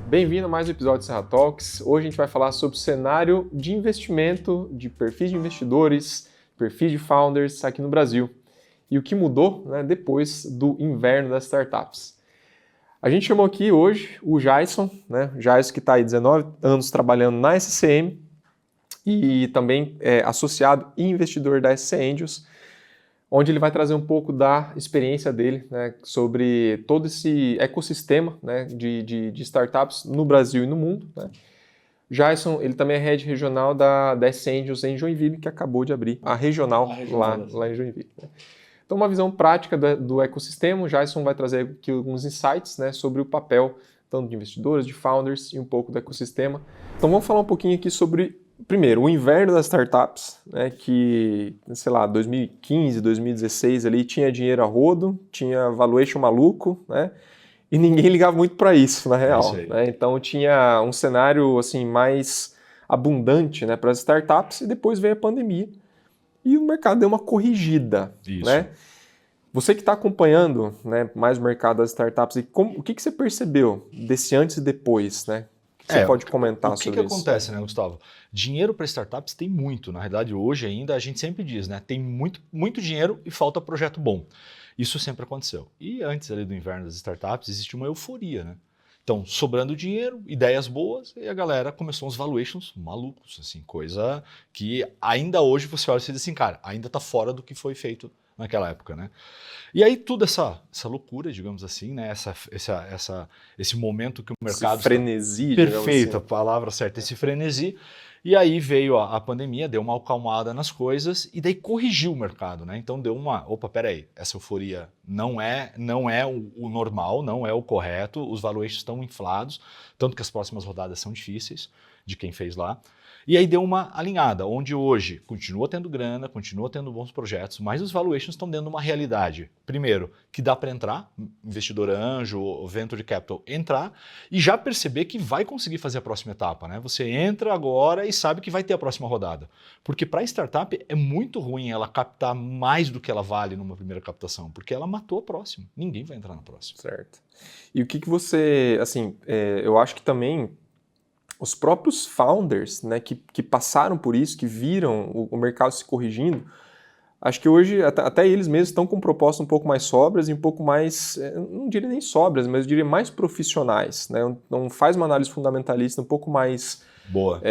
Bem-vindo a mais um episódio do Serra Talks. Hoje a gente vai falar sobre o cenário de investimento, de perfis de investidores, perfis de founders aqui no Brasil e o que mudou, né, depois do inverno das startups. A gente chamou aqui hoje o Jason, né, Jason que está aí 19 anos trabalhando na SCM e também é associado e investidor da SC Angels, onde ele vai trazer um pouco da experiência dele, né, sobre todo esse ecossistema, né, de startups no Brasil e no mundo, né. Jason, ele também é head regional da SC Angels em Joinville, que acabou de abrir a regional lá em Joinville, né. Então, uma visão prática do ecossistema, o Jason vai trazer aqui alguns insights, né, sobre o papel tanto de investidores, de founders e um pouco do ecossistema. Então, vamos falar um pouquinho aqui sobre, primeiro, o inverno das startups, né, que, sei lá, 2015, 2016 ali tinha dinheiro a rodo, tinha valuation maluco, né, e ninguém ligava muito para isso, na real. Isso aí. Né? Então, tinha um cenário assim mais abundante, né, para as startups e depois veio a pandemia. E o mercado deu uma corrigida, Isso. né? Você que está acompanhando, né, mais o mercado das startups, o que você percebeu desse antes e depois, né? O que você pode comentar sobre isso? O que acontece, né, Gustavo? Dinheiro para startups tem muito. Na realidade, hoje ainda a gente sempre diz, né? Tem muito dinheiro e falta projeto bom. Isso sempre aconteceu. E antes ali do inverno das startups, existe uma euforia, né? Então, sobrando dinheiro, ideias boas, e a galera começou uns valuations malucos, assim, coisa que ainda hoje você olha e diz assim, cara, ainda está fora do que foi feito naquela época, né? E aí toda essa loucura, digamos assim, né? Esse momento que o mercado... Esse frenesi, perfeito, assim. a palavra certa, esse frenesi. E aí veio a pandemia, deu uma acalmada nas coisas e daí corrigiu o mercado, né? Então deu uma, opa, peraí, essa euforia não é o normal, não é o correto, os valuations estão inflados, tanto que as próximas rodadas são difíceis de quem fez lá. E aí deu uma alinhada, onde hoje continua tendo grana, continua tendo bons projetos, mas os valuations estão dentro de uma realidade. Primeiro, que dá para entrar, investidor anjo, venture capital entrar, e já perceber que vai conseguir fazer a próxima etapa, né? Você entra agora e sabe que vai ter a próxima rodada. Porque para a startup é muito ruim ela captar mais do que ela vale numa primeira captação, porque ela matou a próxima. Ninguém vai entrar na próxima. Certo. E o que você, assim, eu acho que também os próprios founders, né, que passaram por isso, que viram o mercado se corrigindo, acho que hoje até eles mesmos estão com propostas um pouco mais sóbrias e um pouco mais, não diria nem sóbrias, mas eu diria mais profissionais, né? Então faz uma análise fundamentalista um pouco mais boa,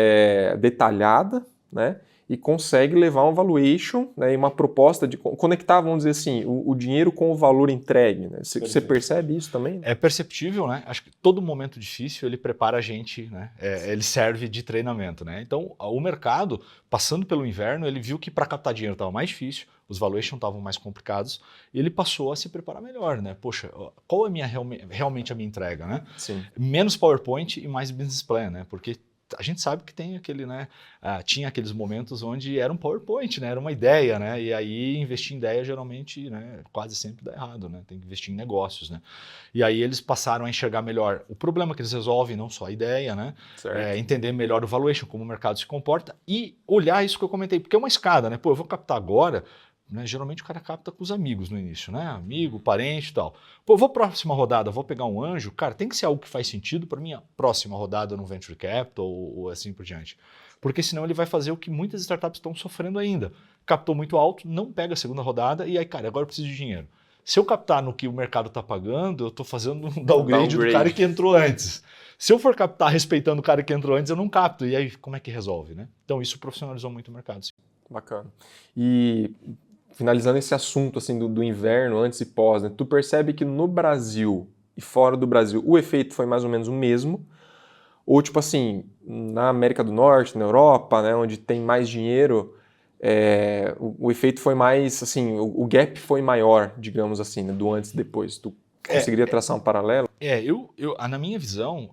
detalhada, né? E consegue levar um valuation, né, e uma proposta de conectar, vamos dizer assim, o dinheiro com o valor entregue. Né? Você percebe isso também? É perceptível, né? Acho que todo momento difícil ele prepara a gente, né? Ele serve de treinamento, né? Então, o mercado, passando pelo inverno, ele viu que para captar dinheiro estava mais difícil, os valuations estavam mais complicados, e ele passou a se preparar melhor, né? Poxa, qual é realmente a minha entrega, né? Sim. Menos PowerPoint e mais business plan, né? Porque a gente sabe que tem aquele, né? Tinha aqueles momentos onde era um PowerPoint, né? Era uma ideia, né? E aí investir em ideia geralmente, né? Quase sempre dá errado, né? Tem que investir em negócios, né? E aí eles passaram a enxergar melhor o problema que eles resolvem, não só a ideia, né? Entender melhor o valuation, como o mercado se comporta e olhar isso que eu comentei, porque é uma escada, né? Pô, eu vou captar agora. Né? Geralmente o cara capta com os amigos no início, né? Amigo, parente e tal. Pô, vou próxima rodada, vou pegar um anjo, cara, tem que ser algo que faz sentido para minha próxima rodada no Venture Capital ou assim por diante. Porque senão ele vai fazer o que muitas startups estão sofrendo ainda. Captou muito alto, não pega a segunda rodada e aí, cara, agora eu preciso de dinheiro. Se eu captar no que o mercado está pagando, eu estou fazendo um downgrade do cara que entrou antes. Se eu for captar respeitando o cara que entrou antes, eu não capto. E aí, como é que resolve, né? Então, isso profissionalizou muito o mercado. Sim. Bacana. E finalizando esse assunto assim do inverno, antes e pós, né, tu percebe que no Brasil e fora do Brasil o efeito foi mais ou menos o mesmo? Ou tipo assim, na América do Norte, na Europa, né, onde tem mais dinheiro, o efeito foi mais, assim, o gap foi maior, digamos assim, né, do antes e depois. Tu conseguiria traçar um paralelo? Na minha visão,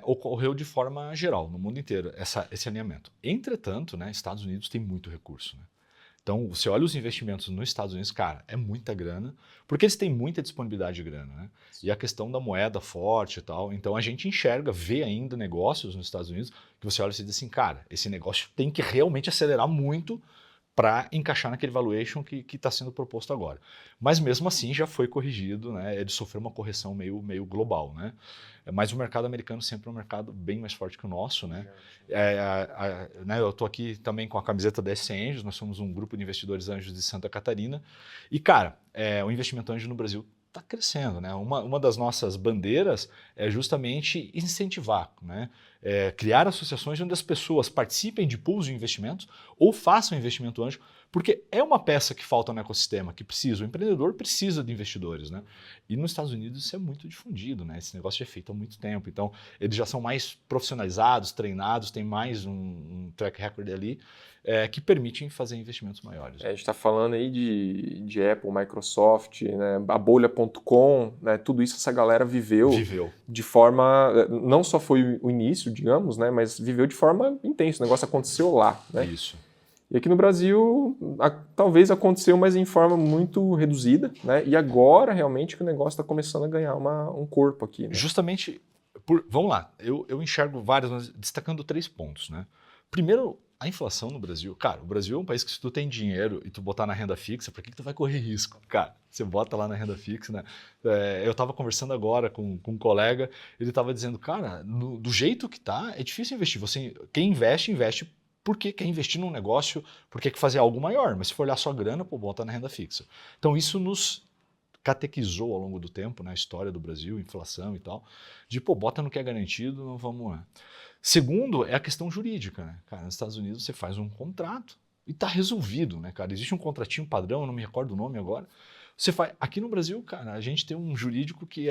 ocorreu de forma geral, no mundo inteiro, esse alinhamento. Entretanto, né, Estados Unidos tem muito recurso, né? Então, você olha os investimentos nos Estados Unidos, cara, é muita grana, porque eles têm muita disponibilidade de grana, né? E a questão da moeda forte e tal. Então, a gente vê ainda negócios nos Estados Unidos que você olha e diz assim, cara, esse negócio tem que realmente acelerar muito para encaixar naquele valuation que está sendo proposto agora. Mas mesmo assim já foi corrigido, né? Ele sofreu uma correção meio global, né? Mas o mercado americano sempre é um mercado bem mais forte que o nosso, né? Né, eu estou aqui também com a camiseta da SC Anjos, nós somos um grupo de investidores anjos de Santa Catarina. E, cara, o investimento anjo no Brasil está crescendo, né? Uma das nossas bandeiras é justamente incentivar, né? Criar associações onde as pessoas participem de pools de investimentos ou façam investimento anjo, porque é uma peça que falta no ecossistema, que precisa. O empreendedor precisa de investidores, né? E nos Estados Unidos isso é muito difundido, né? Esse negócio já é feito há muito tempo. Então, eles já são mais profissionalizados, treinados, tem mais um track record ali, que permitem fazer investimentos maiores. A gente está falando aí de Apple, Microsoft, né, a bolha.com, né, tudo isso essa galera viveu de forma, não só foi o início, digamos, né, mas viveu de forma intensa, o negócio aconteceu lá. Né? Isso. E aqui no Brasil, talvez aconteceu, mas em forma muito reduzida, né, e agora realmente que o negócio está começando a ganhar um corpo aqui. Né? Justamente, vamos lá, eu enxergo vários, mas destacando 3 pontos. Né? Primeiro, a inflação no Brasil. Cara, o Brasil é um país que se tu tem dinheiro e tu botar na renda fixa, por que tu vai correr risco? Cara, você bota lá na renda fixa, né? Eu estava conversando agora com um colega, ele estava dizendo, cara, do jeito que tá, é difícil investir. Quem investe porque quer investir num negócio, porque quer fazer algo maior. Mas se for olhar só a grana, pô, bota na renda fixa. Então isso nos catequizou ao longo do tempo, né, a história do Brasil, inflação e tal, de, pô, bota no que é garantido, não vamos lá. Segundo, é a questão jurídica, né? Cara, nos Estados Unidos você faz um contrato e tá resolvido, né, cara? Existe um contratinho padrão, eu não me recordo o nome agora. Você faz. Aqui no Brasil, cara, a gente tem um jurídico que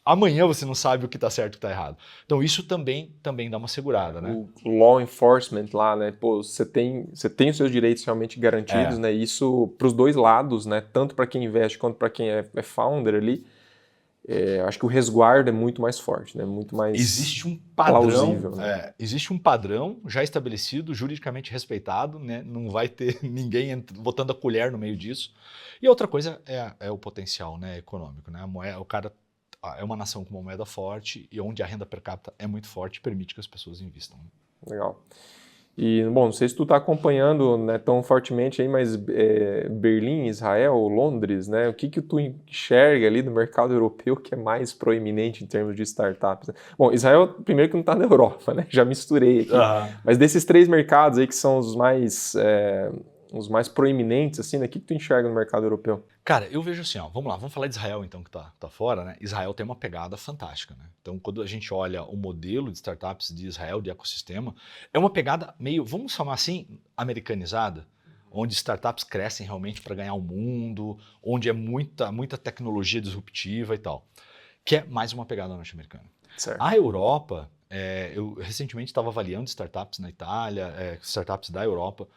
amanhã você não sabe o que tá certo e o que tá errado. Então isso também dá uma segurada, né? O law enforcement lá, né? Pô, você tem os seus direitos realmente garantidos, né? Isso para os dois lados, né? Tanto para quem investe quanto para quem é founder ali. Acho que o resguardo é muito mais forte, né? Muito mais existe um padrão, plausível. Né? Existe um padrão já estabelecido, juridicamente respeitado, né? Não vai ter ninguém botando a colher no meio disso. E outra coisa é o potencial, né, econômico. Né? O cara é uma nação com uma moeda forte e onde a renda per capita é muito forte, permite que as pessoas invistam. Legal. E, bom, não sei se tu está acompanhando, né, tão fortemente aí, mas Berlim, Israel, Londres, né, o que tu enxerga ali no mercado europeu que é mais proeminente em termos de startups? Né? Bom, Israel, primeiro que não está na Europa, né, já misturei aqui, mas desses 3 mercados aí que são os mais proeminentes, assim, né, o que tu enxerga no mercado europeu? Cara, eu vejo assim, ó, vamos falar de Israel então, que tá fora, né? Israel tem uma pegada fantástica, né? Então, quando a gente olha o modelo de startups de Israel, de ecossistema, é uma pegada meio, vamos chamar assim, americanizada, onde startups crescem realmente para ganhar o mundo, onde é muita tecnologia disruptiva e tal, que é mais uma pegada norte-americana. A Europa, eu recentemente estava avaliando startups na Itália, startups da Europa,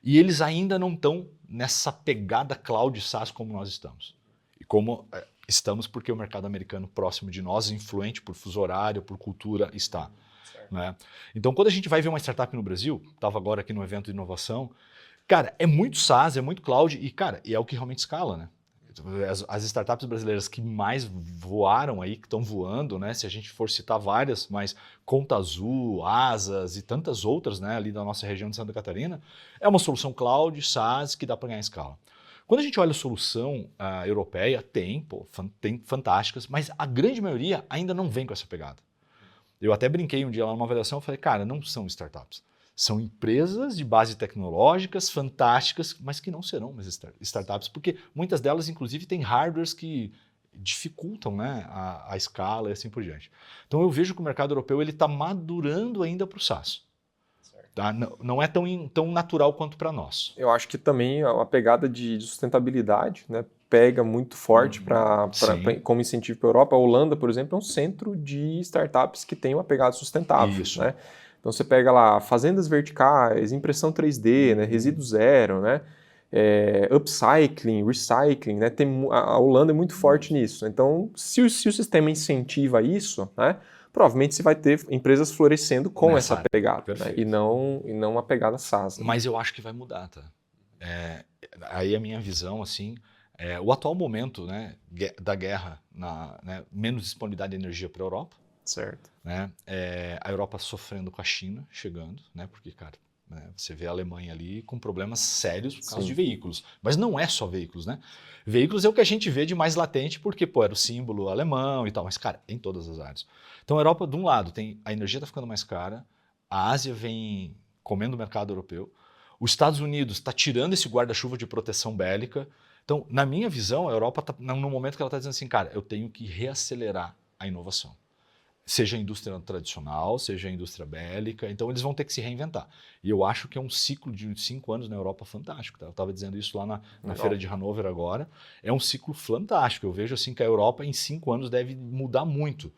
e eles ainda não estão nessa pegada cloud SaaS como nós estamos. E como estamos porque o mercado americano próximo de nós, influente por fuso horário, por cultura, está. Né? Então, quando a gente vai ver uma startup no Brasil, estava agora aqui no evento de inovação, cara, é muito SaaS, é muito cloud e, cara, é o que realmente escala, né? As startups brasileiras que mais voaram aí, que estão voando, né? Se a gente for citar várias, mas Conta Azul, Asas e tantas outras, né, ali da nossa região de Santa Catarina, é uma solução cloud, SaaS, que dá para ganhar escala. Quando a gente olha a solução europeia, tem fantásticas, mas a grande maioria ainda não vem com essa pegada. Eu até brinquei um dia lá numa avaliação, eu falei, cara, não são startups. São empresas de base tecnológicas fantásticas, mas que não serão mais startups, porque muitas delas, inclusive, têm hardwares que dificultam, né, a escala e assim por diante. Então eu vejo que o mercado europeu está madurando ainda para o SaaS. Tá? Não é tão natural quanto para nós. Eu acho que também a pegada de sustentabilidade, né, pega muito forte como incentivo para a Europa. A Holanda, por exemplo, é um centro de startups que tem uma pegada sustentável. Isso. Né? Então você pega lá fazendas verticais, impressão 3D, né, resíduo zero, né, upcycling, recycling, né, a Holanda é muito forte nisso. Então, se o sistema incentiva isso, né, provavelmente você vai ter empresas florescendo com essa pegada, né, e não uma pegada SaaS. Né? Mas eu acho que vai mudar, tá? Aí a minha visão, assim, o atual momento, né, da guerra, né, menos disponibilidade de energia para a Europa. Certo. Né? A Europa sofrendo com a China chegando, né? Porque, cara, né? Você vê a Alemanha ali com problemas sérios por causa de veículos. Mas não é só veículos, né? Veículos é o que a gente vê de mais latente, porque pô, era o símbolo alemão e tal. Mas, cara, em todas as áreas. Então a Europa, de um lado, a energia está ficando mais cara, a Ásia vem comendo o mercado europeu, os Estados Unidos está tirando esse guarda-chuva de proteção bélica. Então, na minha visão, a Europa está no momento que ela está dizendo assim, cara, eu tenho que reacelerar a inovação. Seja a indústria tradicional, seja a indústria bélica, então eles vão ter que se reinventar. E eu acho que é um ciclo de 5 anos na Europa fantástico. Tá? Eu estava dizendo isso lá na Feira de Hannover agora. É um ciclo fantástico. Eu vejo assim que a Europa em 5 anos deve mudar muito.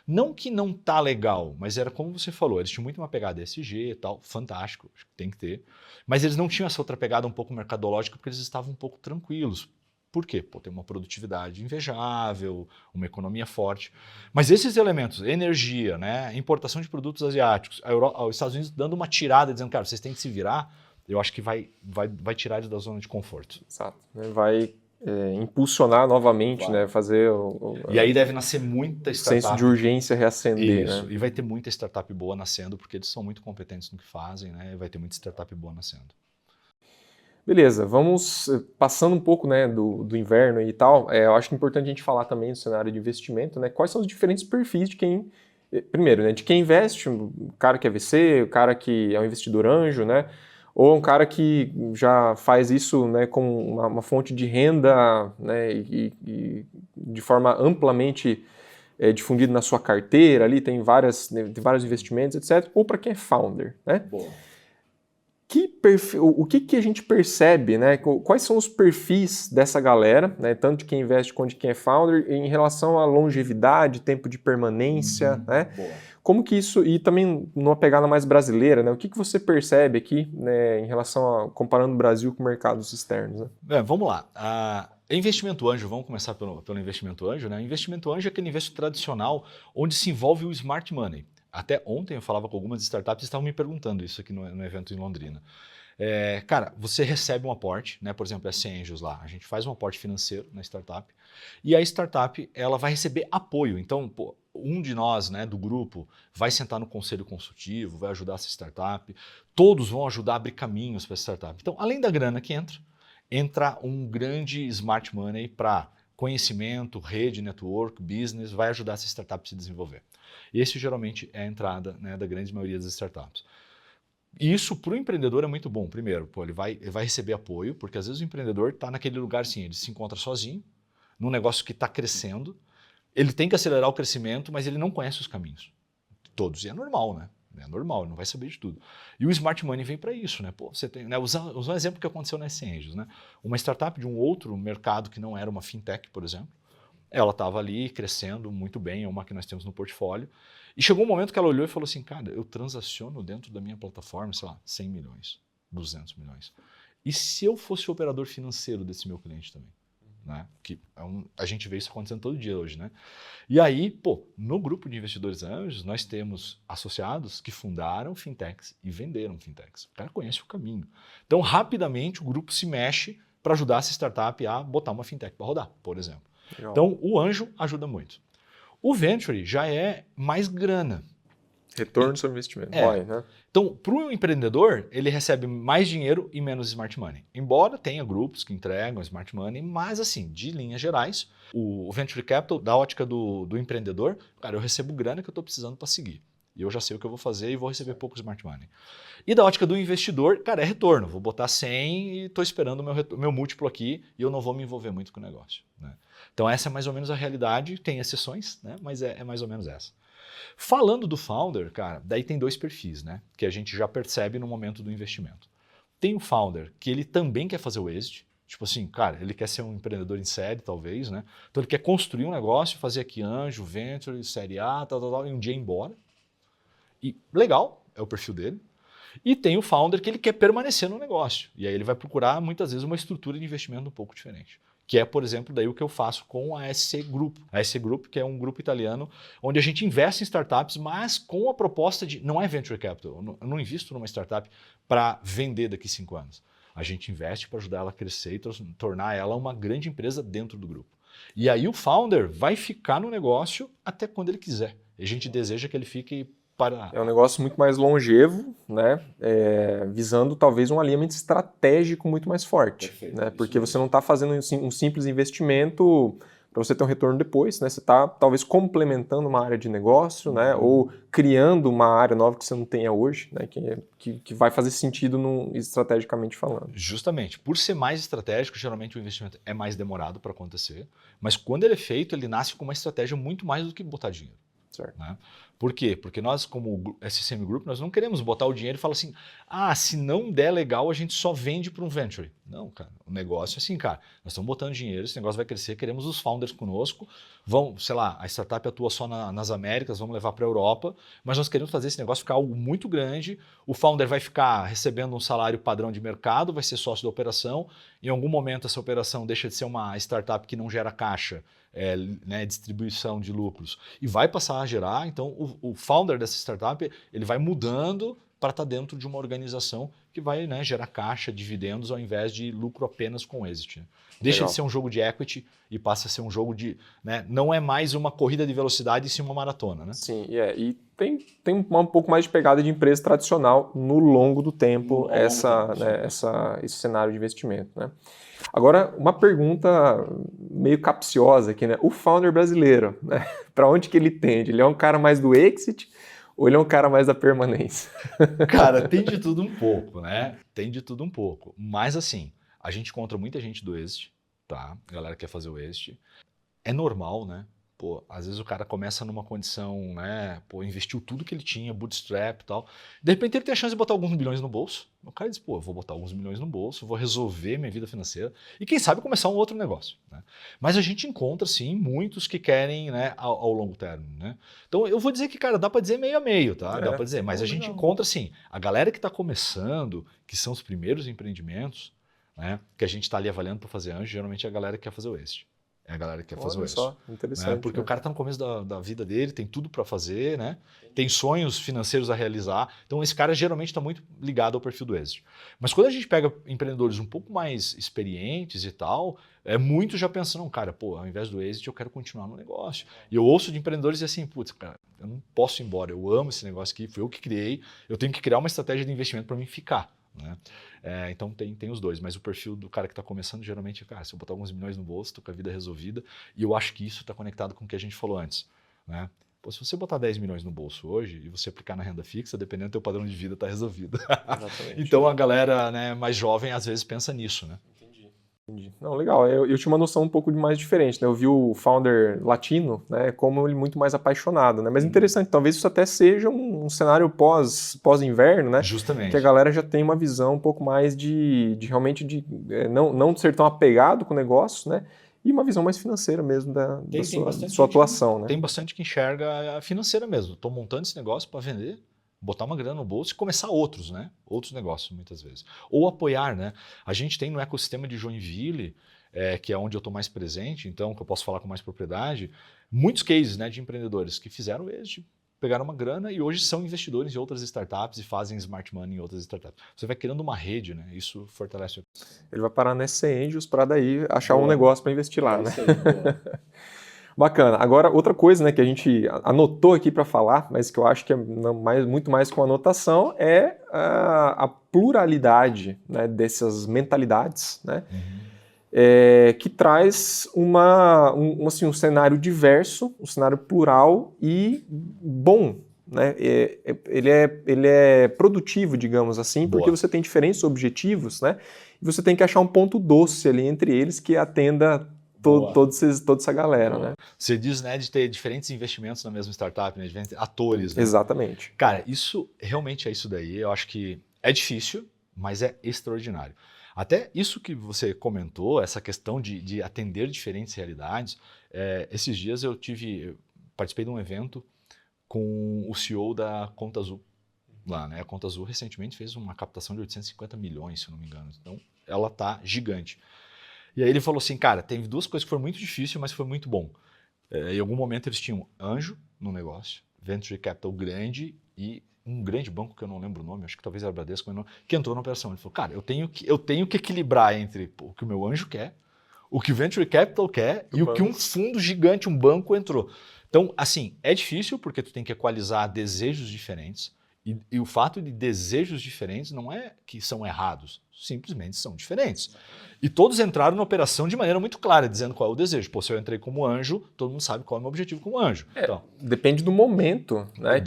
Não que não tá legal, mas era como você falou, eles tinham muito uma pegada ESG e tal, fantástico, acho que tem que ter. Mas eles não tinham essa outra pegada um pouco mercadológica porque eles estavam um pouco tranquilos. Por quê? Pô, tem uma produtividade invejável, uma economia forte. Mas esses elementos, energia, né, importação de produtos asiáticos, os Estados Unidos dando uma tirada, dizendo, cara, vocês têm que se virar, eu acho que vai tirar eles da zona de conforto. Exato. Vai impulsionar novamente, né, fazer e aí deve nascer muita startup. Senso de urgência reacender. Isso, né? E vai ter muita startup boa nascendo, porque eles são muito competentes no que fazem, né? E vai ter muita startup boa nascendo. Beleza, vamos passando um pouco, né, do inverno e tal. Eu acho que é importante a gente falar também do cenário de investimento, né? Quais são os diferentes perfis de quem, primeiro, né, de quem investe, o cara que é VC, o cara que é um investidor anjo, né? Ou um cara que já faz isso, né, como uma fonte de renda, né, e de forma amplamente difundida na sua carteira, ali tem vários investimentos, etc. Ou para quem é founder, né? Boa. O que a gente percebe, né? Quais são os perfis dessa galera, né? Tanto de quem investe quanto de quem é founder, em relação à longevidade, tempo de permanência, né? Boa. Como que isso, e também numa pegada mais brasileira, né? O que você percebe aqui, né, em relação a comparando o Brasil com mercados externos? Né? Vamos lá. Investimento anjo, vamos começar pelo investimento anjo, né? Investimento anjo é aquele investimento tradicional onde se envolve o smart money. Até ontem eu falava com algumas startups e estavam me perguntando isso aqui no evento em Londrina. Cara, você recebe um aporte, né? Por exemplo, a SC Angels lá, a gente faz um aporte financeiro na startup e a startup ela vai receber apoio. Então, pô, um de nós, né, do grupo, vai sentar no conselho consultivo, vai ajudar essa startup, todos vão ajudar a abrir caminhos para essa startup. Então, além da grana que entra um grande smart money para conhecimento, rede, network, business, vai ajudar essa startup a se desenvolver. E esse geralmente é a entrada, né, da grande maioria das startups. E isso para o empreendedor é muito bom. Primeiro, pô, ele vai receber apoio, porque às vezes o empreendedor está naquele lugar assim, ele se encontra sozinho, num negócio que está crescendo, ele tem que acelerar o crescimento, mas ele não conhece os caminhos todos. E é normal, né? É normal, ele não vai saber de tudo. E o Smart Money vem para isso, né? Pô, você tem, né? Usar um exemplo que aconteceu na SC Angels, né? Uma startup de um outro mercado que não era uma fintech, por exemplo, ela estava ali crescendo muito bem, é uma que nós temos no portfólio. E chegou um momento que ela olhou e falou assim, cara, eu transaciono dentro da minha plataforma, sei lá, 100 milhões, 200 milhões. E se eu fosse o operador financeiro desse meu cliente também? Né? Que a gente vê isso acontecendo todo dia hoje, né? E aí, pô, no grupo de investidores anjos, nós temos associados que fundaram fintechs e venderam fintechs. O cara conhece o caminho. Então, rapidamente, o grupo se mexe para ajudar essa startup a botar uma fintech para rodar, por exemplo. Legal. Então, o anjo ajuda muito. O venture já é mais grana. Retorno sobre investimento. Né? Então, para o empreendedor, ele recebe mais dinheiro e menos smart money. Embora tenha grupos que entregam smart money, mas assim, de linhas gerais, o venture capital, da ótica do empreendedor, cara, eu recebo grana que eu estou precisando para seguir. E eu já sei o que eu vou fazer e vou receber pouco smart money. E da ótica do investidor, cara, é retorno. Vou botar 100 e estou esperando o meu múltiplo aqui e eu não vou me envolver muito com o negócio. Né? Então essa é mais ou menos a realidade, tem exceções, né? Mas é mais ou menos essa. Falando do founder, cara, daí tem dois perfis, né? Que a gente já percebe no momento do investimento. Tem o founder que ele também quer fazer o exit, tipo assim, cara, ele quer ser um empreendedor em série, talvez, né? Então ele quer construir um negócio, fazer aqui anjo, venture, série A, tal, e um dia ir embora. E legal, é o perfil dele. E tem o founder que ele quer permanecer no negócio. E aí ele vai procurar, muitas vezes, uma estrutura de investimento um pouco diferente. Que é, por exemplo, daí o que eu faço com a SC Group. A SC Group, que é um grupo italiano, onde a gente investe em startups, mas com a proposta de... Não é venture capital, eu não invisto numa startup para vender daqui 5 anos. A gente investe para ajudar ela a crescer e tornar ela uma grande empresa dentro do grupo. E aí o founder vai ficar no negócio até quando ele quiser. E a gente deseja que ele fique para... É um negócio muito mais longevo, né? Visando talvez um alinhamento estratégico muito mais forte. Perfeito, Né? isso Porque mesmo. você não está fazendo um simples investimento para você ter um retorno depois, né? Você está talvez complementando uma área de negócio, né? Ou criando uma área nova que você não tenha hoje, né? Que vai fazer sentido estrategicamente falando. Justamente, por ser mais estratégico, geralmente o investimento é mais demorado para acontecer, mas quando ele é feito, ele nasce com uma estratégia muito mais do que botar dinheiro. Certo. Né? Por quê? Porque nós, como SCM Group, nós não queremos botar o dinheiro e falar assim, se não der legal, a gente só vende para um venture. Não, cara, o negócio é assim, cara, nós estamos botando dinheiro, esse negócio vai crescer, queremos os founders conosco, sei lá, a startup atua só nas Américas, vamos levar para a Europa, mas nós queremos fazer esse negócio ficar algo muito grande, o founder vai ficar recebendo um salário padrão de mercado, vai ser sócio da operação, em algum momento essa operação deixa de ser uma startup que não gera caixa, distribuição de lucros, e vai passar a gerar, então o founder dessa startup ele vai mudando para estar dentro de uma organização que vai gerar caixa, dividendos, ao invés de lucro apenas com exit. Deixa Legal. de ser um jogo de equity e passa a ser um jogo de... não é mais uma corrida de velocidade, e sim uma maratona. Né? Sim, e tem um pouco mais de pegada de empresa tradicional no longo do tempo, esse cenário de investimento. Né? Agora, uma pergunta meio capciosa aqui, né? O founder brasileiro, né? Para onde que ele tende? Ele é um cara mais do exit ou ele é um cara mais da permanência? Cara, tem de tudo um pouco, né? Tem de tudo um pouco. Mas assim, a gente encontra muita gente do exit, tá? A galera quer fazer o exit. É normal, né? Pô, às vezes o cara começa numa condição, né? Pô, investiu tudo que ele tinha, bootstrap e tal. De repente ele tem a chance de botar alguns milhões no bolso. O cara diz, pô, eu vou botar alguns milhões no bolso, vou resolver minha vida financeira e quem sabe começar um outro negócio. Né? Mas a gente encontra, sim, muitos que querem, né, ao longo termo. Né? Então eu vou dizer que, cara, dá para dizer meio a meio, tá? Dá para dizer, mas a gente encontra, sim, a galera que está começando, que são os primeiros empreendimentos, né, que a gente está ali avaliando para fazer anjo, geralmente é a galera que quer fazer o exit. É a galera que quer fazer o exit. Só, interessante. Né? Porque o cara está no começo da vida dele, tem tudo para fazer, né? Tem sonhos financeiros a realizar. Então esse cara geralmente está muito ligado ao perfil do exit. Mas quando a gente pega empreendedores um pouco mais experientes e tal, muitos já pensam, não, cara, pô, ao invés do exit eu quero continuar no negócio. E eu ouço de empreendedores assim, putz, cara, eu não posso ir embora, eu amo esse negócio aqui, foi eu que criei, eu tenho que criar uma estratégia de investimento para mim ficar. Né? Então tem os dois, mas o perfil do cara que está começando geralmente é, cara, se eu botar alguns milhões no bolso, estou com a vida resolvida, e eu acho que isso está conectado com o que a gente falou antes. Né? Pô, se você botar 10 milhões no bolso hoje e você aplicar na renda fixa, dependendo do teu padrão de vida, está resolvido. Então a galera, né, mais jovem às vezes pensa nisso. Né? Entendi. Não, legal. Eu tinha uma noção um pouco mais diferente, né? Eu vi o founder latino, né, como ele muito mais apaixonado, né? Mas interessante, talvez isso até seja um cenário pós-inverno, né? Justamente. Que a galera já tem uma visão um pouco mais de realmente não ser tão apegado com o negócio, né? E uma visão mais financeira mesmo da sua atuação, né? Tem bastante que enxerga a financeira mesmo. Estou montando esse negócio para vender, botar uma grana no bolso e começar outros, né? Outros negócios, muitas vezes. Ou apoiar, né? A gente tem no ecossistema de Joinville, que é onde eu estou mais presente, então, que eu posso falar com mais propriedade, muitos cases, né, de empreendedores que fizeram exit, pegaram uma grana e hoje são investidores em outras startups e fazem smart money em outras startups. Você vai criando uma rede, né? Isso fortalece. Ele vai parar na SC Angels para daí achar um negócio para investir lá, né? Isso aí, Bacana. Agora, outra coisa, né, que a gente anotou aqui para falar, mas que eu acho que é muito mais com anotação, é a pluralidade, né, dessas mentalidades, né, que traz um cenário diverso, um cenário plural e bom. Né? Ele é produtivo, digamos assim, porque você tem diferentes objetivos, né, e você tem que achar um ponto doce ali entre eles que atenda toda essa galera, né? Você diz, né, de ter diferentes investimentos na mesma startup, né, diferentes atores. Né? Exatamente. Cara, isso realmente é isso daí. Eu acho que é difícil, mas é extraordinário. Até isso que você comentou, essa questão de atender diferentes realidades. Esses dias eu participei de um evento com o CEO da Conta Azul. Lá, né? A Conta Azul recentemente fez uma captação de 850 milhões, se não me engano. Então, ela tá gigante. E aí ele falou assim, cara, teve duas coisas que foram muito difíceis, mas foi muito bom. Em algum momento eles tinham anjo no negócio, venture capital grande e um grande banco que eu não lembro o nome, acho que talvez era Bradesco, que entrou na operação. Ele falou, cara, eu tenho que equilibrar entre o que o meu anjo quer, o que o venture capital quer e o que um fundo gigante, um banco entrou. Então, assim, é difícil porque tu tem que equalizar desejos diferentes e o fato de desejos diferentes não é que são errados, simplesmente são diferentes. E todos entraram na operação de maneira muito clara, dizendo qual é o desejo. Pô, se eu entrei como anjo, todo mundo sabe qual é o meu objetivo como anjo. Então, depende do momento, né?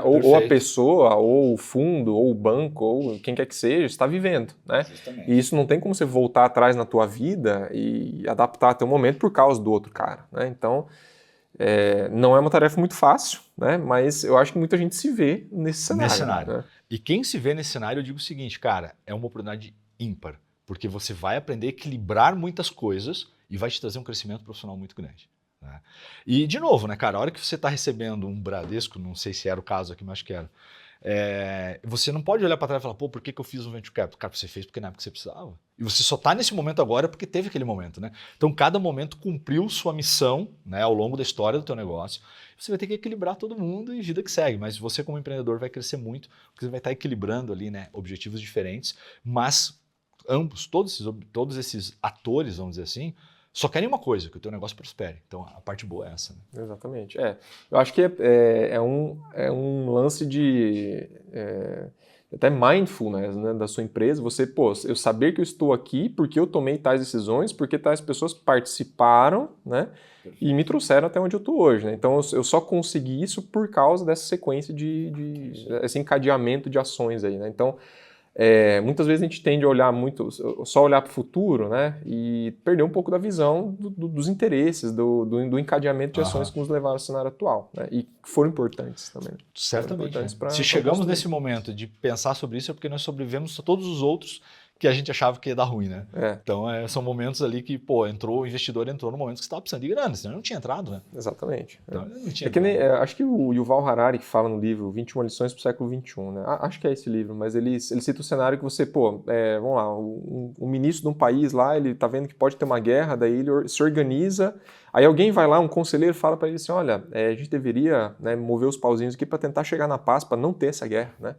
Ou a perfeito. pessoa, ou o fundo, ou o banco, ou quem quer que seja, está vivendo, né? Justamente. E isso não tem como você voltar atrás na tua vida e adaptar teu momento por causa do outro cara, né? Então, não é uma tarefa muito fácil, né? Mas eu acho que muita gente se vê nesse cenário. Né? E quem se vê nesse cenário, eu digo o seguinte, cara, é uma oportunidade ímpar, porque você vai aprender a equilibrar muitas coisas e vai te trazer um crescimento profissional muito grande. Né? E, de novo, né, cara, a hora que você está recebendo um Bradesco, não sei se era o caso aqui, mas acho que era, você não pode olhar para trás e falar, pô, por que eu fiz um venture capital? Cara, você fez porque na época você precisava. E você só está nesse momento agora porque teve aquele momento, né? Então, cada momento cumpriu sua missão, né, ao longo da história do teu negócio. Você vai ter que equilibrar todo mundo e vida que segue. Mas você, como empreendedor, vai crescer muito, porque você vai estar equilibrando ali, né, objetivos diferentes, mas ambos, todos esses atores, vamos dizer assim, só querem uma coisa, que o teu negócio prospere. Então, a parte boa é essa. Né? Exatamente. Eu acho que é um lance de até mindfulness, né, da sua empresa. Você, eu saber que eu estou aqui porque eu tomei tais decisões, porque tais pessoas participaram, né, e me trouxeram até onde eu estou hoje. Né? Então, eu só consegui isso por causa dessa sequência esse encadeamento de ações aí. Né? Então, muitas vezes a gente tende a olhar só olhar para o futuro, né, e perder um pouco da visão dos interesses, do encadeamento de ações que nos levaram ao cenário atual, né, e foram importantes também. Certamente. Se chegamos nesse momento de pensar sobre isso é porque nós sobrevivemos a todos os outros que a gente achava que ia dar ruim, né? Então, são momentos ali que, o investidor entrou no momento que você estava precisando de grana, senão não tinha entrado, né? Exatamente. Então, não tinha acho que o Yuval Harari, que fala no livro 21 lições para o século XXI, né? Acho que é esse livro, mas ele cita o cenário que você, vamos lá, um ministro de um país lá, ele tá vendo que pode ter uma guerra, daí ele se organiza, aí alguém vai lá, um conselheiro fala para ele assim, olha, a gente deveria, né, mover os pauzinhos aqui para tentar chegar na paz, para não ter essa guerra, né?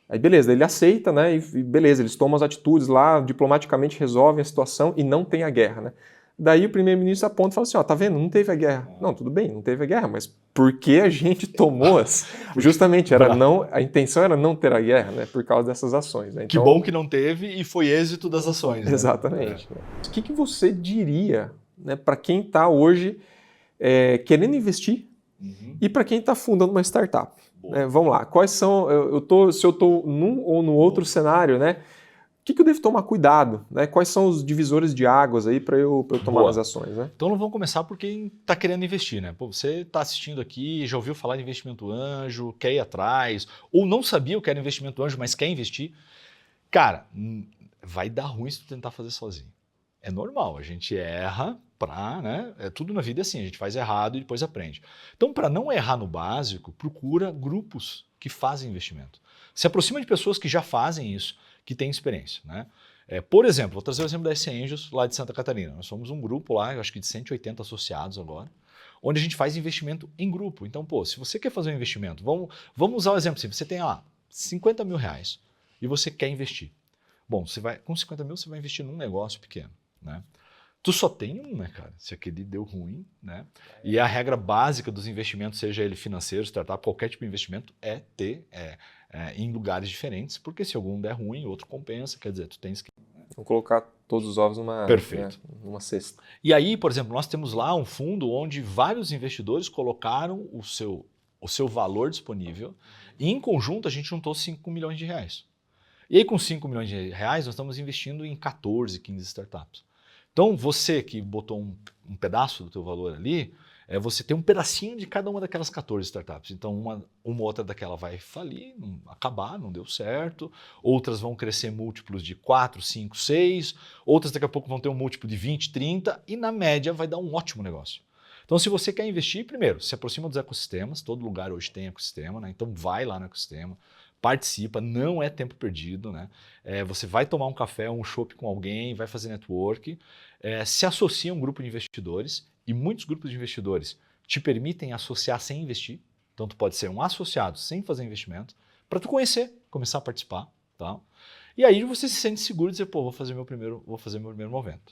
Aí beleza, ele aceita, né, e beleza, eles tomam as atitudes lá, diplomaticamente resolvem a situação e não tem a guerra, né. Daí o primeiro-ministro aponta e fala assim, ó, tá vendo, não teve a guerra. Não, tudo bem, não teve a guerra, mas por que a gente tomou justamente, a intenção era não ter a guerra, né, por causa dessas ações. Né? Então, que bom que não teve e foi êxito das ações. Né? Exatamente. O que você diria, né, para quem está hoje querendo investir e para quem está fundando uma startup? Vamos lá, quais são, se eu estou num ou no outro cenário, né? O que eu devo tomar cuidado? Né? Quais são os divisores de águas aí para eu tomar as ações? Né? Então não vamos começar por quem está querendo investir, né? Pô, você está assistindo aqui, já ouviu falar de investimento anjo, quer ir atrás, ou não sabia o que era investimento anjo, mas quer investir. Cara, vai dar ruim se tu tentar fazer sozinho. É normal, a gente erra né? Tudo na vida é assim, a gente faz errado e depois aprende. Então, para não errar no básico, procura grupos que fazem investimento. Se aproxima de pessoas que já fazem isso, que têm experiência. Né? Por exemplo, vou trazer o exemplo da SC Angels lá de Santa Catarina. Nós somos um grupo lá, eu acho que de 180 associados agora, onde a gente faz investimento em grupo. Então, se você quer fazer um investimento, vamos usar o exemplo assim, você tem lá 50 mil reais e você quer investir. Bom, com 50 mil você vai investir num negócio pequeno. Né? Tu só tem um, né, cara? Se aquele deu ruim, né? E a regra básica dos investimentos, seja ele financeiro, startup, qualquer tipo de investimento, é ter em lugares diferentes, porque se algum der ruim, outro compensa, quer dizer, tu tens que... Vou colocar todos os ovos numa cesta. E aí, por exemplo, nós temos lá um fundo onde vários investidores colocaram o seu valor disponível e em conjunto a gente juntou 5 milhões de reais. E aí com 5 milhões de reais nós estamos investindo em 14, 15 startups. Então, você que botou um pedaço do teu valor ali, você tem um pedacinho de cada uma daquelas 14 startups. Então, uma outra daquela vai falir, acabar, não deu certo. Outras vão crescer múltiplos de 4, 5, 6. Outras daqui a pouco vão ter um múltiplo de 20, 30. E na média vai dar um ótimo negócio. Então, se você quer investir, primeiro, se aproxima dos ecossistemas. Todo lugar hoje tem ecossistema, né? Então vai lá no ecossistema. Participa, não é tempo perdido, né? Você vai tomar um café, um chopp com alguém, vai fazer network, se associa a um grupo de investidores e muitos grupos de investidores te permitem associar sem investir. Então, tu pode ser um associado sem fazer investimento para tu conhecer, começar a participar, tá? E aí você se sente seguro de dizer, vou fazer meu primeiro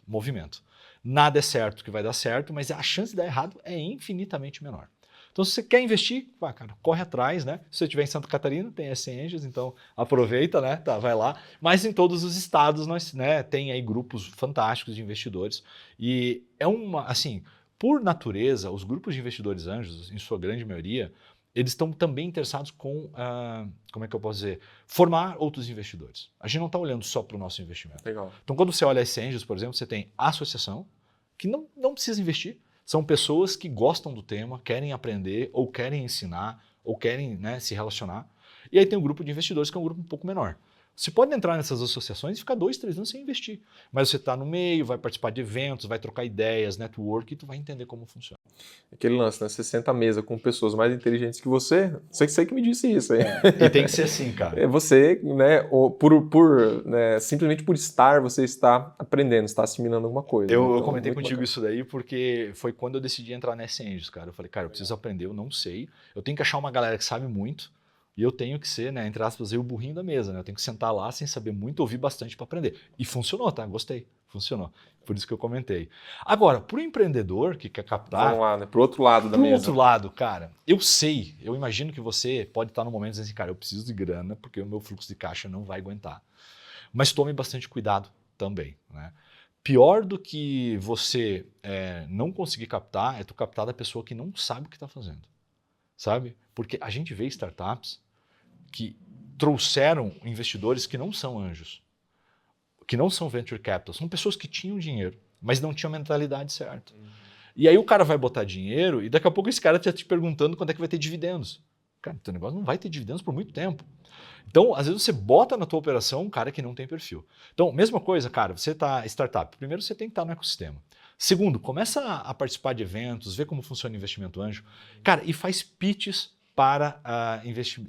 movimento. Nada é certo que vai dar certo, mas a chance de dar errado é infinitamente menor. Então, se você quer investir, cara, corre atrás, né? Se você estiver em Santa Catarina, tem SC Angels, então aproveita, né? Tá, vai lá. Mas em todos os estados, nós, né, tem aí grupos fantásticos de investidores. E é uma, assim, por natureza, os grupos de investidores anjos, em sua grande maioria, eles estão também interessados com, como é que eu posso dizer, formar outros investidores. A gente não está olhando só para o nosso investimento. Legal. Então, quando você olha a SC Angels, por exemplo, você tem a associação, que não precisa investir. São pessoas que gostam do tema, querem aprender, ou querem ensinar, ou querem, né, se relacionar. E aí tem um grupo de investidores que é um grupo um pouco menor. Você pode entrar nessas associações e ficar 2, 3 anos sem investir. Mas você está no meio, vai participar de eventos, vai trocar ideias, network, e tu vai entender como funciona. Aquele lance, né? Você senta à mesa com pessoas mais inteligentes que você. Sei que me disse isso aí. E tem que ser assim, cara. É você, né, né, simplesmente por estar, você está aprendendo, está assimilando alguma coisa. Eu comentei contigo isso daí porque foi quando eu decidi entrar na SC Angels, cara. Eu falei, cara, eu preciso aprender, eu não sei. Eu tenho que achar uma galera que sabe muito. E eu tenho que ser, né, entre aspas, o burrinho da mesa, né? Eu tenho que sentar lá sem saber muito, ouvir bastante para aprender. E funcionou, tá? Gostei. Funcionou. Por isso que eu comentei. Agora, para o empreendedor que quer captar... Vamos lá, né? Pro outro lado da mesa. Pro outro lado, cara, eu imagino que você pode estar no momento dizendo assim, cara, eu preciso de grana porque o meu fluxo de caixa não vai aguentar. Mas tome bastante cuidado também, né? Pior do que você não conseguir captar é tu captar da pessoa que não sabe o que está fazendo. Sabe? Porque a gente vê startups que trouxeram investidores que não são anjos, que não são venture capital, são pessoas que tinham dinheiro, mas não tinham a mentalidade certa. E aí o cara vai botar dinheiro e daqui a pouco esse cara está te perguntando quando é que vai ter dividendos. Cara, teu negócio não vai ter dividendos por muito tempo. Então, às vezes você bota na tua operação um cara que não tem perfil. Então, mesma coisa, cara, você está startup. Primeiro, você tem que estar no ecossistema. Segundo, começa a participar de eventos, ver como funciona o investimento anjo. Cara, e faz pitches para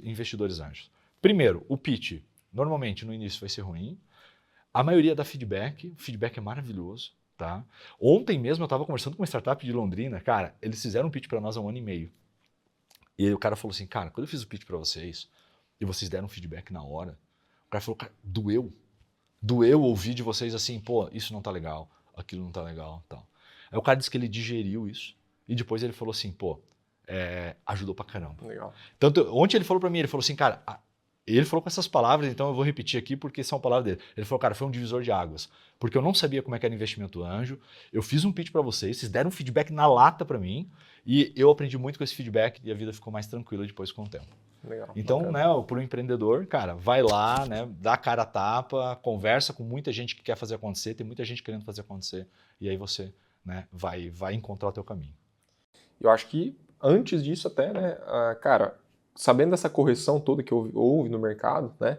investidores anjos. Primeiro, o pitch, normalmente no início vai ser ruim. A maioria dá feedback, o feedback é maravilhoso. Tá? Ontem mesmo eu estava conversando com uma startup de Londrina, cara, eles fizeram um pitch para nós há 1 ano e meio. E aí o cara falou assim, cara, quando eu fiz o pitch para vocês e vocês deram feedback na hora, o cara falou, cara, doeu ouvir de vocês assim, pô, isso não tá legal, aquilo não tá legal, tal. Aí o cara disse que ele digeriu isso e depois ele falou assim, pô, ajudou pra caramba. Legal. Tanto, ontem ele falou para mim, ele falou assim, cara, ele falou com essas palavras, então eu vou repetir aqui porque são palavras dele. Ele falou, cara, foi um divisor de águas, porque eu não sabia como é que era investimento anjo, eu fiz um pitch para vocês deram um feedback na lata para mim e eu aprendi muito com esse feedback e a vida ficou mais tranquila depois com o tempo. Legal, então, bacana. né, para o empreendedor, cara, vai lá, né, dá a cara a tapa, conversa com muita gente que quer fazer acontecer, tem muita gente querendo fazer acontecer e aí você, né, vai encontrar o teu caminho. Eu acho que antes disso até, né, cara, sabendo dessa correção toda que houve no mercado, né,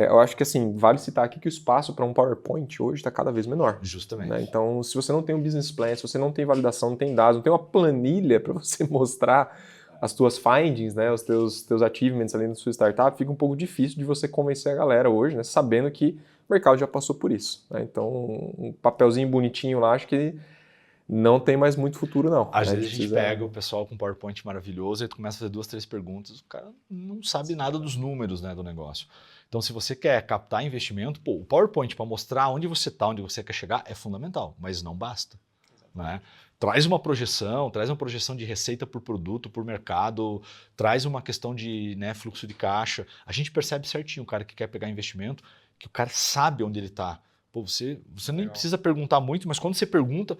eu acho que assim, vale citar aqui que o espaço para um PowerPoint hoje está cada vez menor. Justamente. Né? Então, se você não tem um business plan, se você não tem validação, não tem dados, não tem uma planilha para você mostrar as tuas findings, né, os teus achievements ali na sua startup, fica um pouco difícil de você convencer a galera hoje, né, sabendo que o mercado já passou por isso. Né? Então, um papelzinho bonitinho lá, acho que não tem mais muito futuro, não. Às vezes a gente pega o pessoal com um PowerPoint maravilhoso e tu começa a fazer 2, 3 perguntas, o cara não sabe nada dos números, né, do negócio. Então, se você quer captar investimento, pô, o PowerPoint para mostrar onde você está, onde você quer chegar, é fundamental, mas não basta. Né? Traz uma projeção de receita por produto, por mercado, traz uma questão de, né, fluxo de caixa. A gente percebe certinho o cara que quer pegar investimento, que o cara sabe onde ele está. Pô, você nem precisa perguntar muito, mas quando você pergunta,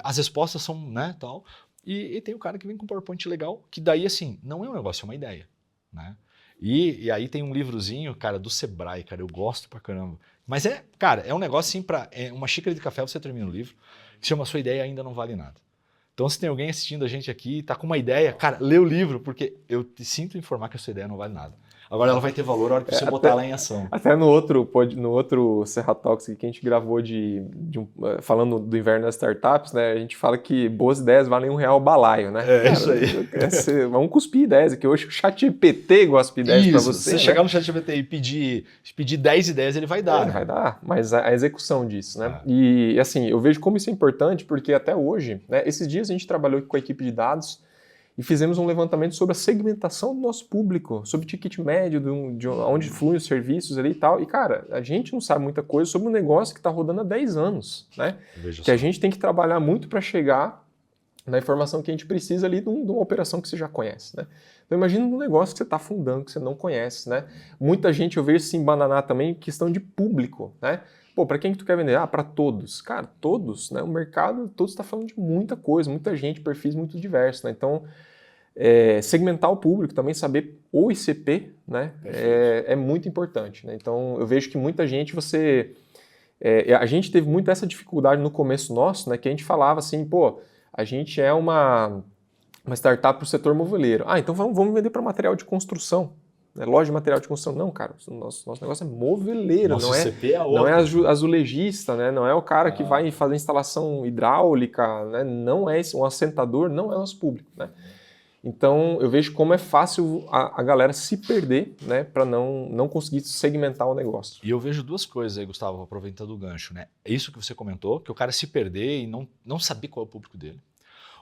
as respostas são, né, tal. E tem o cara que vem com um PowerPoint legal, que daí, assim, não é um negócio, é uma ideia, né? E aí tem um livrozinho, cara, do Sebrae, cara, eu gosto pra caramba. Mas cara, é um negócio assim, uma xícara de café, você termina o livro, que chama Sua Ideia Ainda Não Vale Nada. Então, se tem alguém assistindo a gente aqui e tá com uma ideia, cara, lê o livro, porque eu te sinto informar que a sua ideia não vale nada. Agora ela vai ter valor na hora que você botar ela em ação. Até no outro Serra Talks que a gente gravou falando do inverno das startups, né? A gente fala que boas ideias valem R$1 o balaio, né? Cara, isso aí. Vamos cuspir ideias, que hoje o ChatGPT gosta de ideias para você. Se você chegar no ChatGPT e pedir 10 ideias, ele vai dar. Ele vai dar, mas a execução disso, né? E assim, eu vejo como isso é importante, porque até hoje, né, esses dias a gente trabalhou com a equipe de dados e fizemos um levantamento sobre a segmentação do nosso público, sobre o ticket médio, de onde fluem os serviços ali e tal. E, cara, a gente não sabe muita coisa sobre um negócio que está rodando há 10 anos, né? Que a gente tem que trabalhar muito para chegar na informação que a gente precisa ali de uma operação que você já conhece, né? Então imagina um negócio que você está fundando, que você não conhece, né? Muita gente, eu vejo se embananar também questão de público, né? Pô, para quem que tu quer vender? Ah, para todos. Cara, todos, né? O mercado, todos está falando de muita coisa, muita gente, perfis muito diversos, né? Então, segmentar o público, também saber o ICP, né? É muito importante, né? Então, eu vejo que muita gente, a gente teve muito essa dificuldade no começo nosso, né? Que a gente falava assim, pô, a gente é uma startup para o setor moveleiro. Ah, então vamos vender para material de construção. Né? Loja de material de construção. Não, cara, nosso negócio é moveleiro, Nosso não é, ICP é não é outro. azulejista, né? Não é o cara que vai fazer instalação hidráulica, né? Não é um assentador, não é nosso público, né? Então, eu vejo como é fácil a galera se perder, né, para não conseguir segmentar o negócio. E eu vejo duas coisas aí, Gustavo, aproveitando o gancho, né? É isso que você comentou, que o cara se perder e não saber qual é o público dele.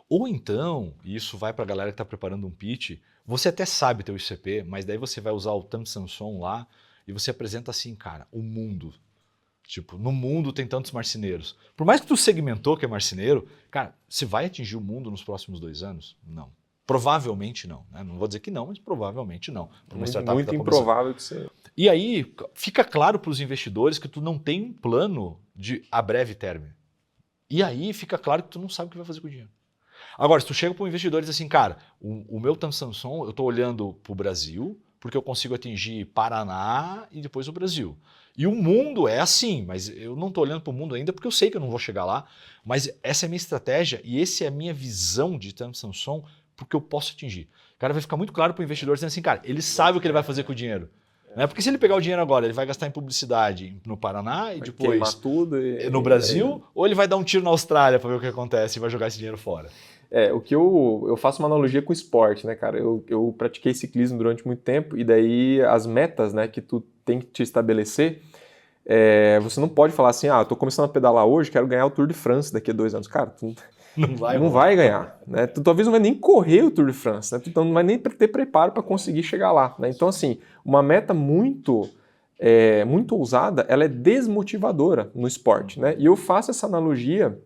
Ou então, e isso vai para a galera que está preparando um pitch, você até sabe teu ICP, mas daí você vai usar o Thumb Samsung lá e você apresenta assim, cara, o mundo. Tipo, no mundo tem tantos marceneiros. Por mais que tu segmentou que é marceneiro, cara, você vai atingir o mundo nos próximos 2 anos? Não. Provavelmente não. Né? Não vou dizer que não, mas provavelmente não. Muito improvável que seja. E aí, fica claro para os investidores que tu não tem um plano a breve término. E aí, fica claro que tu não sabe o que vai fazer com o dinheiro. Agora, se tu chega para um investidor e diz assim, cara, o meu Samsung, eu estou olhando para o Brasil, porque eu consigo atingir Paraná e depois o Brasil. E o mundo é assim, mas eu não estou olhando para o mundo ainda porque eu sei que eu não vou chegar lá. Mas essa é a minha estratégia e essa é a minha visão de Samsung porque eu posso atingir. O cara vai ficar muito claro para o investidor dizendo assim, cara, ele sabe o que ele vai fazer com o dinheiro. Né? Porque se ele pegar o dinheiro agora, ele vai gastar em publicidade no Paraná e depois tudo no Brasil, ou ele vai dar um tiro na Austrália para ver o que acontece e vai jogar esse dinheiro fora. O que eu faço uma analogia com o esporte, né, cara? Eu pratiquei ciclismo durante muito tempo e daí as metas, né, que tu tem que te estabelecer, você não pode falar assim, eu tô começando a pedalar hoje, quero ganhar o Tour de France daqui a 2 anos. Cara, tu não vai ganhar, né? Tu talvez não vai nem correr o Tour de France, né? Tu não vai nem ter preparo para conseguir chegar lá, né? Então, assim, uma meta muito ousada, ela é desmotivadora no esporte, né? E eu faço essa analogia,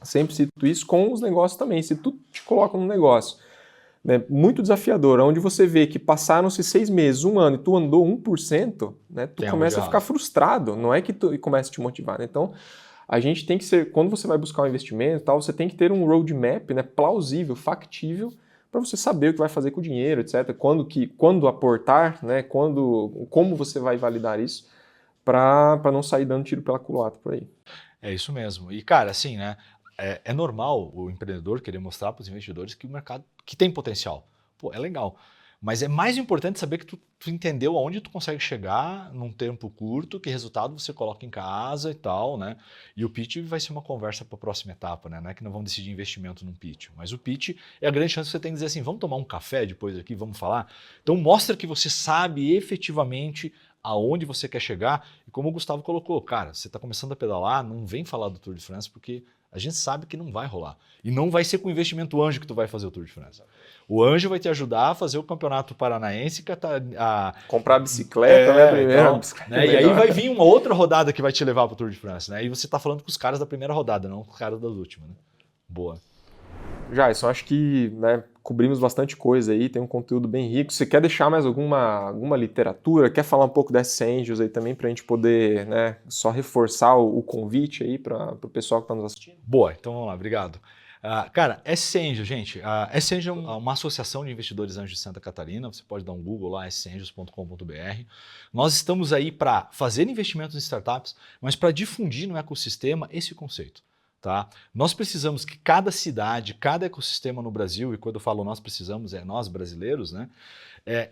sempre cito isso, com os negócios também. Se tu te coloca num negócio, né, muito desafiador, onde você vê que passaram-se 6 meses, 1 ano, e tu andou 1%, né? Tu começa a ficar frustrado, não é que tu começa a te motivar, né? Então, a gente tem que ser, quando você vai buscar um investimento e tal, você tem que ter um roadmap, né, plausível, factível, para você saber o que vai fazer com o dinheiro, etc. Quando aportar, né, como você vai validar isso, para não sair dando tiro pela culatra por aí. É isso mesmo. E, cara, assim, né, é normal o empreendedor querer mostrar para os investidores que o mercado que tem potencial. Pô, é legal. Mas é mais importante saber que tu entendeu aonde tu consegue chegar num tempo curto, que resultado você coloca em casa e tal, né? E o pitch vai ser uma conversa para a próxima etapa, né? Não é que não vamos decidir investimento num pitch, mas o pitch é a grande chance que você tem de dizer assim, vamos tomar um café depois aqui, vamos falar? Então mostra que você sabe efetivamente aonde você quer chegar. E como o Gustavo colocou, cara, você está começando a pedalar, não vem falar do Tour de France, porque a gente sabe que não vai rolar. E não vai ser com o investimento anjo que tu vai fazer o Tour de France. O anjo vai te ajudar a fazer o campeonato paranaense, comprar a bicicleta, né? Primeiro. Então, né? E aí vai vir uma outra rodada que vai te levar para o Tour de France. Né? E você está falando com os caras da primeira rodada, não com os caras das últimas. Né? Boa. Jason, acho que, né, cobrimos bastante coisa aí, tem um conteúdo bem rico. Você quer deixar mais alguma literatura? Quer falar um pouco da S-Angels aí também para a gente poder, né, só reforçar o convite aí para o pessoal que está nos assistindo? Boa, então vamos lá, obrigado. Cara, S-Angel, gente, a S-Angel é uma associação de investidores anjos de Santa Catarina, você pode dar um Google lá, sangels.com.br. Nós estamos aí para fazer investimentos em startups, mas para difundir no ecossistema esse conceito. Tá? Nós precisamos que cada cidade, cada ecossistema no Brasil, e quando eu falo nós precisamos, é nós brasileiros, né,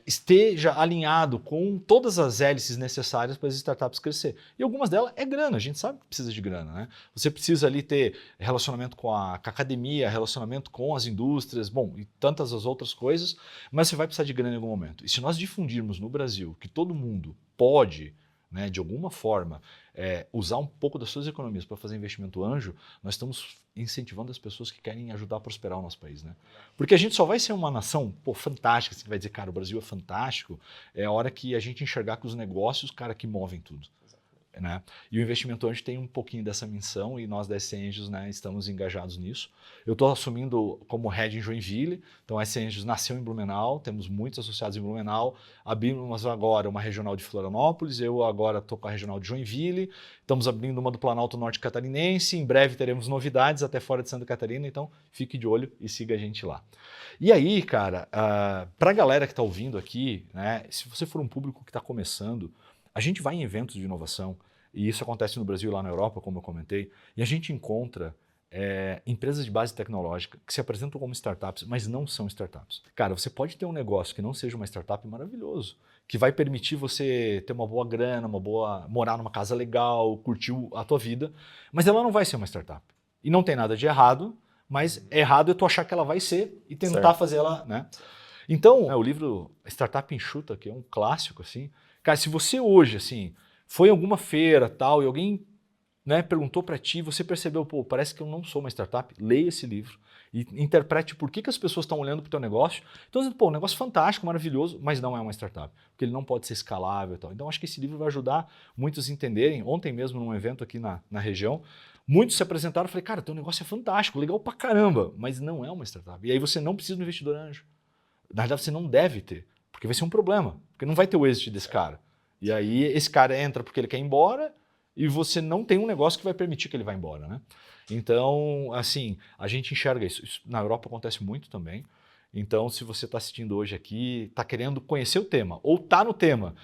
esteja alinhado com todas as hélices necessárias para as startups crescer. E algumas delas é grana, a gente sabe que precisa de grana. Né? Você precisa ali ter relacionamento com a academia, relacionamento com as indústrias, bom, e tantas as outras coisas, mas você vai precisar de grana em algum momento. E se nós difundirmos no Brasil que todo mundo pode, né, de alguma forma, usar um pouco das suas economias para fazer investimento anjo, nós estamos incentivando as pessoas que querem ajudar a prosperar o nosso país. Né? Porque a gente só vai ser uma nação fantástica, você vai dizer, cara, o Brasil é fantástico, é a hora que a gente enxergar que os negócios, cara, que movem tudo. né? E o Investimento Anjo tem um pouquinho dessa missão e nós da SC Angels, né, estamos engajados nisso. Eu estou assumindo como head em Joinville, então a SC Angels nasceu em Blumenau, temos muitos associados em Blumenau, abrimos agora uma regional de Florianópolis, eu agora estou com a regional de Joinville, estamos abrindo uma do Planalto Norte Catarinense, em breve teremos novidades até fora de Santa Catarina, então fique de olho e siga a gente lá. E aí, cara, para a galera que está ouvindo aqui, né, se você for um público que está começando, a gente vai em eventos de inovação, e isso acontece no Brasil e lá na Europa, como eu comentei, e a gente encontra empresas de base tecnológica que se apresentam como startups, mas não são startups. Cara, você pode ter um negócio que não seja uma startup maravilhoso, que vai permitir você ter uma boa grana, morar numa casa legal, curtir a tua vida, mas ela não vai ser uma startup. E não tem nada de errado, mas errado é tu achar que ela vai ser e tentar fazer ela, né? Então, o livro Startup Enxuta, que é um clássico, assim, cara, se você hoje, assim, foi em alguma feira tal e alguém, né, perguntou para ti, você percebeu, pô, parece que eu não sou uma startup, leia esse livro e interprete por que as pessoas estão olhando para o teu negócio. Então, dizendo, pô, um negócio fantástico, maravilhoso, mas não é uma startup, porque ele não pode ser escalável e tal. Então, acho que esse livro vai ajudar muitos a entenderem. Ontem mesmo, num evento aqui na região, muitos se apresentaram e falei, cara, teu negócio é fantástico, legal pra caramba, mas não é uma startup. E aí você não precisa de um investidor anjo. Na verdade, você não deve ter, porque vai ser um problema, porque não vai ter o êxito desse cara. E aí esse cara entra porque ele quer ir embora e você não tem um negócio que vai permitir que ele vá embora, né? Então, assim, a gente enxerga isso. Isso na Europa acontece muito também. Então, se você está assistindo hoje aqui, está querendo conhecer o tema ou está no tema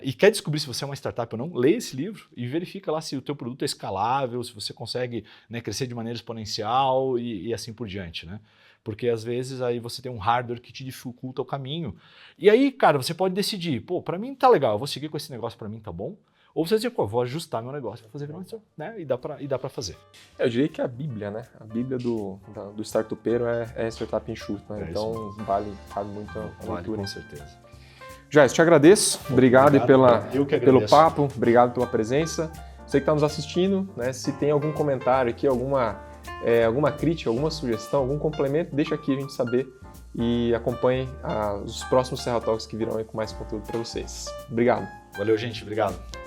e quer descobrir se você é uma startup ou não, leia esse livro e verifica lá se o teu produto é escalável, se você consegue, né, crescer de maneira exponencial e assim por diante, né? Porque às vezes aí você tem um hardware que te dificulta o caminho. E aí, cara, você pode decidir, pô, para mim tá legal, eu vou seguir com esse negócio, para mim tá bom. Ou você diz, pô, vou ajustar meu negócio para fazer, né? E dá para fazer. Eu diria que é a Bíblia, né? A Bíblia do startupeiro é Startup Enxuta, né? Então vale muito a leitura. Com certeza. Jais, te agradeço. Obrigado pelo papo, obrigado pela presença. Você que está nos assistindo, né? Se tem algum comentário aqui, alguma crítica, alguma sugestão, algum complemento, deixa aqui a gente saber e acompanhe os próximos Serra Talks que virão aí com mais conteúdo para vocês. Obrigado. Valeu, gente. Obrigado.